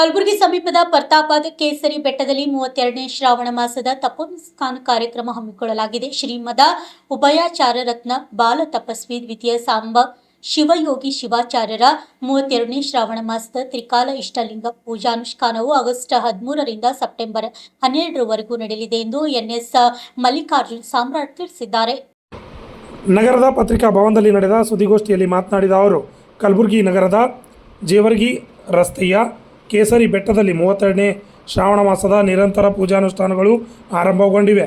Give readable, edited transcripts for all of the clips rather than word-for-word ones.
ಕಲಬುರಗಿ ಸಮೀಪದ ಪ್ರತಾಪದ ಕೇಸರಿ ಬೆಟ್ಟದಲ್ಲಿ 32ನೇ ಶ್ರಾವಣ ಮಾಸದ ತಪೋನಿಷ್ಠಾನ ಕಾರ್ಯಕ್ರಮ ಹಮ್ಮಿಕೊಳ್ಳಲಾಗಿದೆ. ಶ್ರೀಮದ ಉಭಯಾಚಾರ್ಯ ರತ್ನ ಬಾಲ ತಪಸ್ವಿ ದ್ವಿತೀಯ ಸಾಂಬ ಶಿವಯೋಗಿ ಶಿವಾಚಾರ್ಯರ 32ನೇ ಶ್ರಾವಣ ಮಾಸದ ತ್ರಿಕಾಲ ಇಷ್ಟಲಿಂಗ ಪೂಜಾನುಷ್ಠಾನವು ಆಗಸ್ಟ್ 13ರಿಂದ ಸೆಪ್ಟೆಂಬರ್ 12ರವರೆಗೂ ನಡೆಯಲಿದೆ ಎಂದು ಎನ್ಎಸ್ ಮಲ್ಲಿಕಾರ್ಜುನ್ ಸಾಮ್ರಾಟ್ ತಿಳಿಸಿದ್ದಾರೆ. ನಗರದ ಪತ್ರಿಕಾ ಭವನದಲ್ಲಿ ನಡೆದ ಸುದ್ದಿಗೋಷ್ಠಿಯಲ್ಲಿ ಮಾತನಾಡಿದ ಅವರು, ಕಲಬುರಗಿ ನಗರದ ಜೇವರ್ಗಿ ರಸ್ತೆಯ ಕೇಸರಿ ಬೆಟ್ಟದಲ್ಲಿ 32ನೇ ಶ್ರಾವಣ ಮಾಸದ ನಿರಂತರ ಪೂಜಾನುಷ್ಠಾನಗಳು ಆರಂಭಗೊಂಡಿವೆ.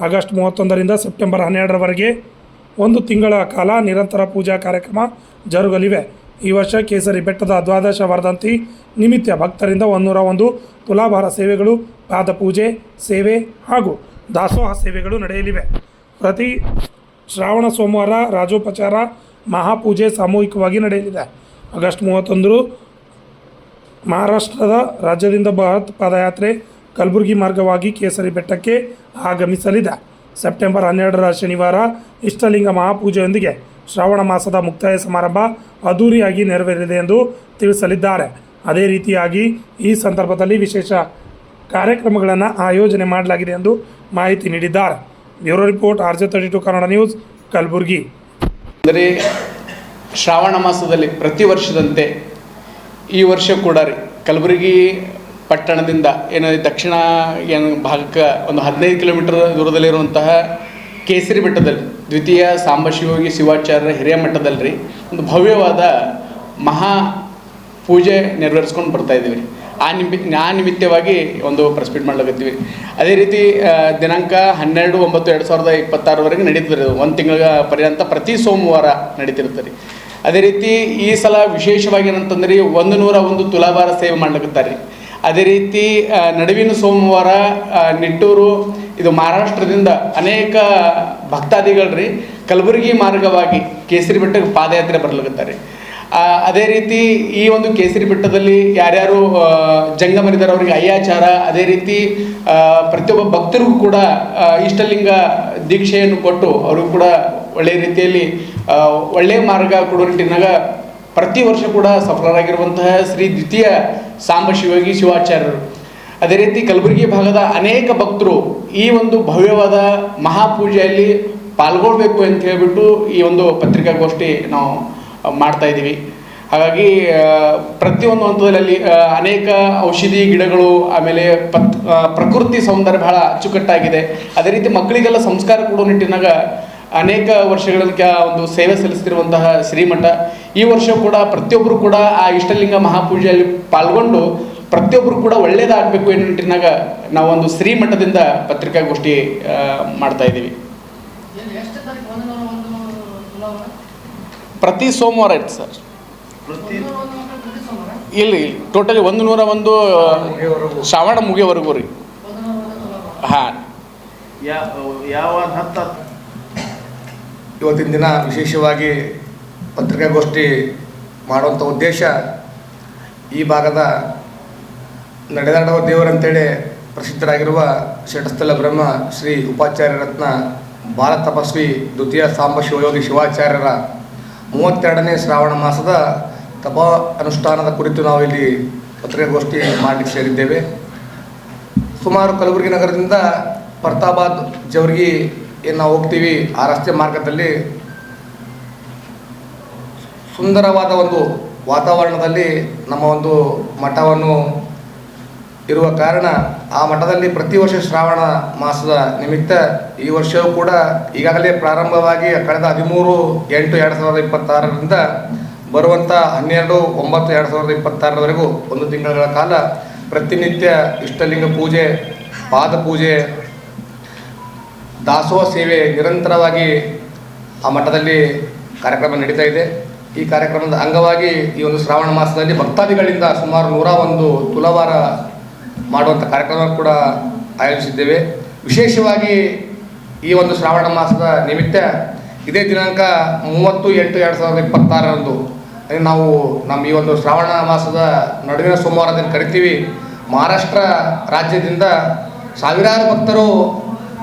ಆಗಸ್ಟ್ 31ರಿಂದ ಸೆಪ್ಟೆಂಬರ್ 12ರವರೆಗೆ ಒಂದು ತಿಂಗಳ ಕಾಲ ನಿರಂತರ ಪೂಜಾ ಕಾರ್ಯಕ್ರಮ ಜರುಗಲಿವೆ. ಈ ವರ್ಷ ಕೇಸರಿ ಬೆಟ್ಟದ ದ್ವಾದಶ ವರ್ಧಂತಿ ನಿಮಿತ್ತ ಭಕ್ತರಿಂದ 101 ತುಲಾಭಾರ ಸೇವೆಗಳು, ಪಾದಪೂಜೆ ಸೇವೆ ಹಾಗೂ ದಾಸೋಹ ಸೇವೆಗಳು ನಡೆಯಲಿವೆ. ಪ್ರತಿ ಶ್ರಾವಣ ಸೋಮವಾರ ರಾಜೋಪಚಾರ ಮಹಾಪೂಜೆ ಸಾಮೂಹಿಕವಾಗಿ ನಡೆಯಲಿದೆ. ಆಗಸ್ಟ್ 31 ಮಹಾರಾಷ್ಟ್ರದ ರಾಜ್ಯದಿಂದ ಬೃಹತ್ ಪಾದಯಾತ್ರೆ ಕಲಬುರಗಿ ಮಾರ್ಗವಾಗಿ ಕೇಸರಿ ಬೆಟ್ಟಕ್ಕೆ ಆಗಮಿಸಲಿದೆ. ಸೆಪ್ಟೆಂಬರ್ 12ರ ಶನಿವಾರ ಇಷ್ಟಲಿಂಗ ಮಹಾಪೂಜೆಯೊಂದಿಗೆ ಶ್ರಾವಣ ಮಾಸದ ಮುಕ್ತಾಯ ಸಮಾರಂಭ ಅದ್ದೂರಿಯಾಗಿ ನೆರವೇರಿದೆ ಎಂದು ತಿಳಿಸಲಿದ್ದಾರೆ. ಅದೇ ರೀತಿಯಾಗಿ ಈ ಸಂದರ್ಭದಲ್ಲಿ ವಿಶೇಷ ಕಾರ್ಯಕ್ರಮಗಳನ್ನು ಆಯೋಜನೆ ಮಾಡಲಾಗಿದೆ ಎಂದು ಮಾಹಿತಿ ನೀಡಿದ್ದಾರೆ. Bureau report RJ32 Kannada news, Kalaburagi. ಅಂದರೆ ಶ್ರಾವಣ ಮಾಸದಲ್ಲಿ ಪ್ರತಿ ವರ್ಷದಂತೆ ಈ ವರ್ಷ ಕೂಡ ಕಲಬುರಗಿ ಪಟ್ಟಣದಿಂದ ದಕ್ಷಿಣ ಭಾಗಕ್ಕೆ ಒಂದು 15 ಕಿಲೋಮೀಟರ್ ದೂರದಲ್ಲಿರುವಂತಹ ಕೇಸರಿ ಬೆಟ್ಟದಲ್ಲಿ ದ್ವಿತೀಯ ಸಾಂಬ ಶಿವಯೋಗಿ ಶಿವಾಚಾರ್ಯರ ಹಿರಿಯ ಮಟ್ಟದಲ್ಲಿ ಒಂದು ಭವ್ಯವಾದ ಮಹಾ ಪೂಜೆ ನೆರವೇರಿಸ್ಕೊಂಡು ಬರ್ತಾಯಿದ್ದೀವಿ. ಆ ನಿಮಿತ್ತವಾಗಿ ಒಂದು ಪ್ರೆಸ್ ಮೀಟ್ ಮಾಡ್ಲಾಕತ್ತೀವಿ. ಅದೇ ರೀತಿ ದಿನಾಂಕ 12/9/2026 ನಡೀತದೆ. ಒಂದು ತಿಂಗಳ ಪರ್ಯಂತ ಪ್ರತಿ ಸೋಮವಾರ ನಡೀತಿರ್ತಾರೆ. ಅದೇ ರೀತಿ ಈ ಸಲ ವಿಶೇಷವಾಗಿ ಏನಂತಂದ್ರೆ 101 ತುಲಾಭಾರ ಸೇವೆ ಮಾಡ್ಲಿಕತ್ತಾರೆ. ಅದೇ ರೀತಿ ನಡುವಿನ ಸೋಮವಾರ ನಿಟ್ಟೂರು ಇದು ಮಹಾರಾಷ್ಟ್ರದಿಂದ ಅನೇಕ ಭಕ್ತಾದಿಗಳು ಕಲಬುರಗಿ ಮಾರ್ಗವಾಗಿ ಕೇಸರಿ ಬೆಟ್ಟಕ್ಕೆ ಪಾದಯಾತ್ರೆ ಬರ್ಲಿಕತ್ತಾರೆ. ಅದೇ ರೀತಿ ಈ ಒಂದು ಕೇಸರಿ ಬೆಟ್ಟದಲ್ಲಿ ಯಾರ್ಯಾರು ಜಂಗಮರಿದ್ದಾರೆ ಅವರಿಗೆ ಅಯ್ಯಾಚಾರ, ಅದೇ ರೀತಿ ಪ್ರತಿಯೊಬ್ಬ ಭಕ್ತರಿಗೂ ಕೂಡ ಇಷ್ಟಲಿಂಗ ದೀಕ್ಷೆಯನ್ನು ಕೊಟ್ಟು ಅವ್ರಿಗೂ ಕೂಡ ಒಳ್ಳೆಯ ರೀತಿಯಲ್ಲಿ ಒಳ್ಳೆಯ ಮಾರ್ಗ ಕೊಡೋ ನಿಟ್ಟಿನಾಗ ಪ್ರತಿ ವರ್ಷ ಕೂಡ ಸಫಲರಾಗಿರುವಂತಹ ಶ್ರೀ ದ್ವಿತೀಯ ಸಾಂಬ ಶಿವಯೋಗಿ ಶಿವಾಚಾರ್ಯರು, ಅದೇ ರೀತಿ ಕಲಬುರಗಿ ಭಾಗದ ಅನೇಕ ಭಕ್ತರು ಈ ಒಂದು ಭವ್ಯವಾದ ಮಹಾಪೂಜೆಯಲ್ಲಿ ಪಾಲ್ಗೊಳ್ಬೇಕು ಅಂತ ಹೇಳ್ಬಿಟ್ಟು ಈ ಒಂದು ಪತ್ರಿಕಾಗೋಷ್ಠಿ ನಾವು ಮಾಡ್ತಾ ಇದ್ದೀವಿ. ಹಾಗಾಗಿ ಪ್ರತಿಯೊಂದು ಹಂತದಲ್ಲಿ ಅನೇಕ ಔಷಧಿ ಗಿಡಗಳು, ಆಮೇಲೆ ಪ್ರಕೃತಿ ಸೌಂದರ್ಯ ಬಹಳ ಅಚ್ಚುಕಟ್ಟಾಗಿದೆ. ಅದೇ ರೀತಿ ಮಕ್ಕಳಿಗೆಲ್ಲ ಸಂಸ್ಕಾರ ಕೊಡೋ ನಿಟ್ಟಿನಾಗ ಅನೇಕ ವರ್ಷಗಳ ಒಂದು ಸೇವೆ ಸಲ್ಲಿಸ್ತಿರುವಂತಹ ಶ್ರೀಮಠ ಈ ವರ್ಷ ಕೂಡ ಪ್ರತಿಯೊಬ್ಬರು ಕೂಡ ಆ ಇಷ್ಟಲಿಂಗ ಮಹಾಪೂಜೆಯಲ್ಲಿ ಪಾಲ್ಗೊಂಡು ಪ್ರತಿಯೊಬ್ಬರು ಕೂಡ ಒಳ್ಳೇದಾಗಬೇಕು ಎನ್ನುವ ನಿಟ್ಟಿನಾಗ ನಾವೊಂದು ಶ್ರೀಮಠದಿಂದ ಪತ್ರಿಕಾಗೋಷ್ಠಿ ಮಾಡ್ತಾ ಇದ್ದೀವಿ. ಪ್ರತಿ ಸೋಮವಾರ ಇತ್ತು ಸರ್. ಇಲ್ಲಿ ಟೋಟಲಿ 101 ಶ್ರಾವಣ ಮುಗಿಯವರೆಗೂ ರೀ. ಹಾಂ, ಇವತ್ತಿನ ದಿನ ವಿಶೇಷವಾಗಿ ಪತ್ರಿಕಾಗೋಷ್ಠಿ ಮಾಡುವಂಥ ಉದ್ದೇಶ, ಈ ಭಾಗದ ನಡೆದಾಡುವ ದೇವರಂತೇಳಿ ಪ್ರಸಿದ್ಧರಾಗಿರುವ ಷಟಸ್ಥಲ ಬ್ರಹ್ಮ ಶ್ರೀ ಉಪಾಚಾರ್ಯ ರತ್ನ ಬಾಲ ತಪಸ್ವಿ ದ್ವಿತೀಯ ಸಾಂಬ ಶಿವಯೋಗಿ ಶಿವಾಚಾರ್ಯರ 32ನೇ ಶ್ರಾವಣ ಮಾಸದ ತಪ ಅನುಷ್ಠಾನದ ಕುರಿತು ನಾವು ಇಲ್ಲಿ ಪತ್ರಿಕಾಗೋಷ್ಠಿ ಮಾಡಲಿಕ್ಕೆ ಸೇರಿದ್ದೇವೆ. ಸುಮಾರು ಕಲಬುರಗಿ ನಗರದಿಂದ ಪ್ರತಾಪಾದ್ ಜೇವರ್ಗಿ ಏನು ನಾವು ಹೋಗ್ತೀವಿ, ಆ ರಸ್ತೆ ಮಾರ್ಗದಲ್ಲಿ ಸುಂದರವಾದ ಒಂದು ವಾತಾವರಣದಲ್ಲಿ ನಮ್ಮ ಒಂದು ಮಠವನ್ನು ಇರುವ ಕಾರಣ ಆ ಮಠದಲ್ಲಿ ಪ್ರತಿ ವರ್ಷ ಶ್ರಾವಣ ಮಾಸದ ನಿಮಿತ್ತ ಈ ವರ್ಷವೂ ಕೂಡ ಈಗಾಗಲೇ ಪ್ರಾರಂಭವಾಗಿ ಕಳೆದ 13/8/2026ರಿಂದ ಬರುವಂಥ 12/9/2026ರವರೆಗೂ ಒಂದು ತಿಂಗಳ ಕಾಲ ಪ್ರತಿನಿತ್ಯ ಇಷ್ಟಲಿಂಗ ಪೂಜೆ, ಪಾದಪೂಜೆ, ದಾಸೋಹ ಸೇವೆ ನಿರಂತರವಾಗಿ ಆ ಮಠದಲ್ಲಿ ಕಾರ್ಯಕ್ರಮ ನಡೀತಾ ಇದೆ. ಈ ಕಾರ್ಯಕ್ರಮದ ಅಂಗವಾಗಿ ಈ ಒಂದು ಶ್ರಾವಣ ಮಾಸದಲ್ಲಿ ಭಕ್ತಾದಿಗಳಿಂದ ಸುಮಾರು 101 ತುಲಾಭಾರ ಮಾಡುವಂಥ ಕಾರ್ಯಕ್ರಮ ಕೂಡ ಆಯೋಜಿಸಿದ್ದೇವೆ. ವಿಶೇಷವಾಗಿ ಈ ಒಂದು ಶ್ರಾವಣ ಮಾಸದ ನಿಮಿತ್ತ ಇದೇ ದಿನಾಂಕ 30/8/2026ರಂದು ನಾವು ನಮ್ಮ ಈ ಒಂದು ಶ್ರಾವಣ ಮಾಸದ ನಡುವಿನ ಸೋಮವಾರದಲ್ಲಿ ಕರಿತೀವಿ. ಮಹಾರಾಷ್ಟ್ರ ರಾಜ್ಯದಿಂದ ಸಾವಿರಾರು ಭಕ್ತರು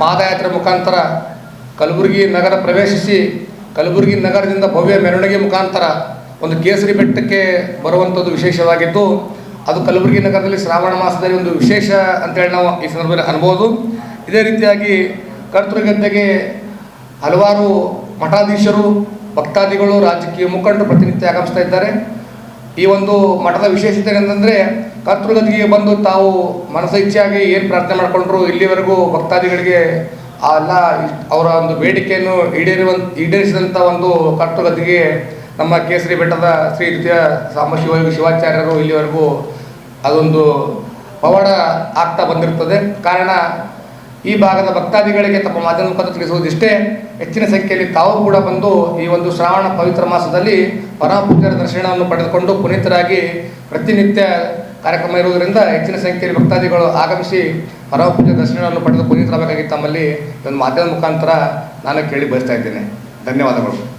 ಪಾದಯಾತ್ರೆ ಮುಖಾಂತರ ಕಲಬುರಗಿ ನಗರ ಪ್ರವೇಶಿಸಿ ಕಲಬುರಗಿ ನಗರದಿಂದ ಭವ್ಯ ಮೆರವಣಿಗೆ ಮುಖಾಂತರ ಒಂದು ಕೇಸರಿ ಬೆಟ್ಟಕ್ಕೆ ಬರುವಂಥದ್ದು ವಿಶೇಷವಾಗಿದ್ದು, ಅದು ಕಲಬುರಗಿ ನಗರದಲ್ಲಿ ಶ್ರಾವಣ ಮಾಸದಲ್ಲಿ ಒಂದು ವಿಶೇಷ ಅಂತೇಳಿ ನಾವು ಈ ಸಂದರ್ಭದಲ್ಲಿ ಅನ್ಬೋದು. ಇದೇ ರೀತಿಯಾಗಿ ಕರ್ತೃಗದ್ದೆಗೆ ಹಲವಾರು ಮಠಾಧೀಶರು, ಭಕ್ತಾದಿಗಳು, ರಾಜಕೀಯ ಮುಖಂಡರು ಪ್ರತಿನಿತ್ಯ ಆಗಮಿಸ್ತಾ ಇದ್ದಾರೆ. ಈ ಒಂದು ಮಠದ ವಿಶೇಷತೆ ಏನಂತಂದರೆ, ಕರ್ತೃಗದ್ದಿಗೆ ಬಂದು ತಾವು ಮನಸ್ಸಿಚ್ಛೆಯಾಗಿ ಏನು ಪ್ರಾರ್ಥನೆ ಮಾಡಿಕೊಂಡ್ರು ಇಲ್ಲಿವರೆಗೂ ಭಕ್ತಾದಿಗಳಿಗೆ ಎಲ್ಲ ಅವರ ಒಂದು ಬೇಡಿಕೆಯನ್ನು ಈಡೇರಿಸಿದಂಥ ಒಂದು ಕರ್ತೃಗದ್ದಿಗೆ ನಮ್ಮ ಕೇಸರಿ ಬೆಟ್ಟದ ಶ್ರೀ ದ್ವಿತೀಯ ಸಾಂಬ ಶಿವಾಚಾರ್ಯರು ಇಲ್ಲಿವರೆಗೂ ಅದೊಂದು ಪವಾಡ ಆಗ್ತಾ ಬಂದಿರ್ತದೆ. ಕಾರಣ ಈ ಭಾಗದ ಭಕ್ತಾದಿಗಳಿಗೆ ತಮ್ಮ ಮಾಧ್ಯಮದ ಮುಖಾಂತರ ತಿಳಿಸುವುದಿಷ್ಟೇ, ಹೆಚ್ಚಿನ ಸಂಖ್ಯೆಯಲ್ಲಿ ತಾವು ಕೂಡ ಬಂದು ಈ ಒಂದು ಶ್ರಾವಣ ಪವಿತ್ರ ಮಾಸದಲ್ಲಿ ಪರಮಪೂಜ್ಯರ ದರ್ಶನವನ್ನು ಪಡೆದುಕೊಂಡು ಪುನೀತರಾಗಿ ಪ್ರತಿನಿತ್ಯ ಕಾರ್ಯಕ್ರಮ ಇರುವುದರಿಂದ ಹೆಚ್ಚಿನ ಸಂಖ್ಯೆಯಲ್ಲಿ ಭಕ್ತಾದಿಗಳು ಆಗಮಿಸಿ ಪರಮಪೂಜ್ಯ ದರ್ಶನವನ್ನು ಪಡೆದು ಪುನೀತರಾಗಬೇಕಾಗಿ ತಮ್ಮಲ್ಲಿ ಒಂದು ಮಾಧ್ಯಮದ ಮುಖಾಂತರ ನಾನು ಕೇಳಿ ಬಯಸ್ತಾ ಇದ್ದೇನೆ. ಧನ್ಯವಾದಗಳು.